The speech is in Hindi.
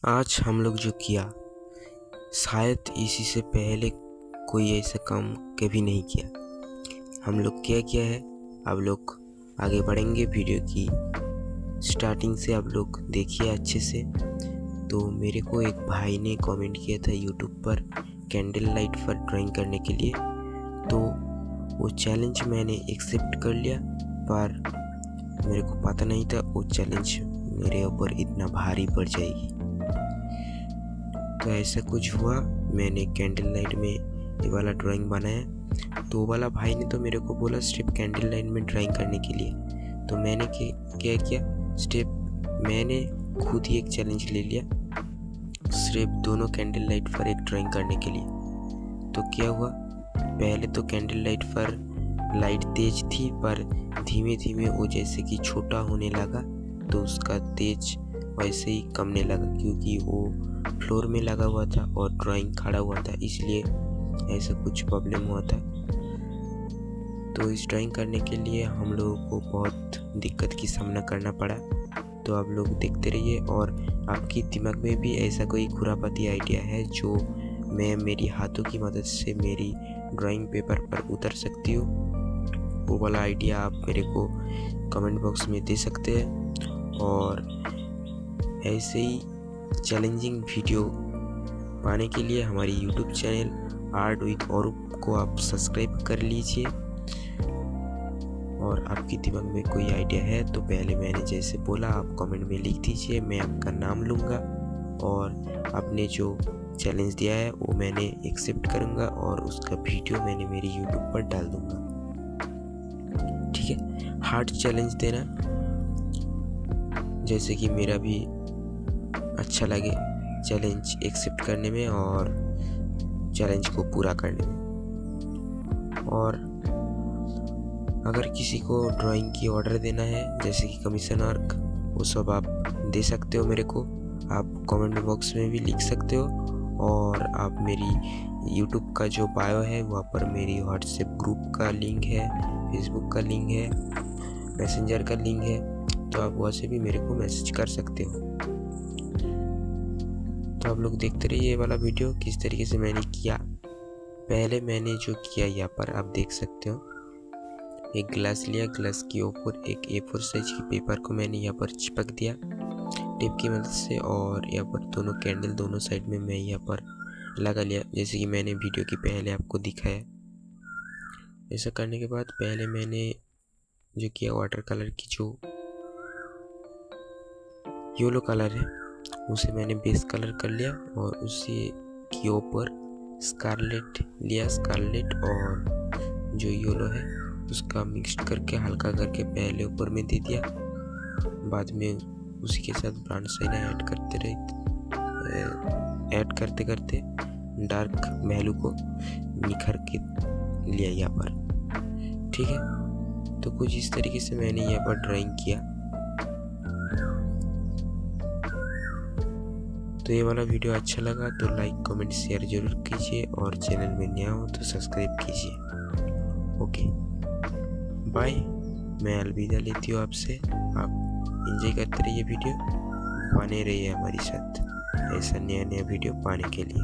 आज हम लोग जो किया, शायद इसी से पहले कोई ऐसा काम कभी नहीं किया। हम लोग क्या किया है, आप लोग आगे बढ़ेंगे। वीडियो की स्टार्टिंग से आप लोग देखिए अच्छे से। तो मेरे को एक भाई ने कमेंट किया था यूट्यूब पर कैंडल लाइट पर ड्राइंग करने के लिए, तो वो चैलेंज मैंने एक्सेप्ट कर लिया। पर मेरे को पता नहीं था वो चैलेंज मेरे ऊपर इतना भारी पड़ जाएगी। तो ऐसा कुछ हुआ, मैंने कैंडल लाइट में ये वाला ड्राइंग बनाया। तो वो वाला भाई ने तो मेरे को बोला स्टेप कैंडल लाइट में ड्राइंग करने के लिए। तो मैंने क्या किया, स्टेप मैंने खुद ही एक चैलेंज ले लिया, सिर्फ दोनों कैंडल लाइट पर एक ड्राइंग करने के लिए। तो क्या हुआ, पहले तो कैंडल लाइट पर लाइट तेज थी, पर धीमे धीमे वो जैसे कि छोटा होने लगा, तो उसका तेज वैसे ही कमने लगा, क्योंकि वो फ्लोर में लगा हुआ था और ड्राइंग खड़ा हुआ था, इसलिए ऐसा कुछ प्रॉब्लम हुआ था। तो इस ड्राइंग करने के लिए हम लोगों को बहुत दिक्कत की सामना करना पड़ा। तो आप लोग देखते रहिए, और आपकी दिमाग में भी ऐसा कोई खुरापाती आइडिया है जो मैं मेरी हाथों की मदद से मेरी ड्राइंग पेपर पर उतर सकती हूँ, वो वाला आइडिया आप मेरे को कमेंट बॉक्स में दे सकते हैं। और ऐसे ही चैलेंजिंग वीडियो पाने के लिए हमारी यूट्यूब चैनल आर्ट विद अरूप को आप सब्सक्राइब कर लीजिए। और आपके दिमाग में कोई आइडिया है तो पहले मैंने जैसे बोला आप कमेंट में लिख दीजिए, मैं आपका नाम लूँगा और आपने जो चैलेंज दिया है वो मैंने एक्सेप्ट करूँगा और उसका वीडियो मैंने मेरी यूट्यूब पर डाल दूँगा। ठीक है, हार्ड चैलेंज देना, जैसे कि मेरा भी अच्छा लगे चैलेंज एक्सेप्ट करने में और चैलेंज को पूरा करने में। और अगर किसी को ड्राइंग की ऑर्डर देना है, जैसे कि कमीशन वर्क, वो सब आप दे सकते हो मेरे को, आप कमेंट बॉक्स में भी लिख सकते हो। और आप मेरी यूट्यूब का जो बायो है वहाँ पर मेरी व्हाट्सएप ग्रुप का लिंक है, फेसबुक का लिंक है, मैसेंजर का लिंक है, तो आप वहाँ से भी मेरे को मैसेज कर सकते हो। तो आप लोग देखते रहिए ये वाला वीडियो किस तरीके से मैंने किया। पहले मैंने जो किया यहाँ पर आप देख सकते हो, एक ग्लास लिया, ग्लास के ऊपर एक A4 साइज की पेपर को मैंने यहाँ पर चिपक दिया टेप की मदद से, और यहाँ पर दोनों कैंडल दोनों साइड में मैं यहाँ पर लगा लिया, जैसे कि मैंने वीडियो की पहले आपको दिखाया। ऐसा करने के बाद पहले मैंने जो किया, वाटर कलर की जो येलो कलर है उसे मैंने बेस कलर कर लिया, और उसी के ऊपर स्कारलेट लिया, स्कारलेट और जो येलो है उसका मिक्स करके हल्का करके पहले ऊपर में दे दिया। बाद में उसी के साथ ब्राउन शाइन ऐड करते करते डार्क महलू को निखर के लिया यहाँ पर। ठीक है, तो कुछ इस तरीके से मैंने यहाँ पर ड्राइंग किया। तो ये वाला वीडियो अच्छा लगा तो लाइक कमेंट शेयर जरूर कीजिए, और चैनल में नया हो तो सब्सक्राइब कीजिए। ओके बाय, मैं अलविदा लेती हूँ आपसे। आप एंजॉय करते रहिए, वीडियो बने रहिए हमारे साथ ऐसा नया नया वीडियो पाने के लिए।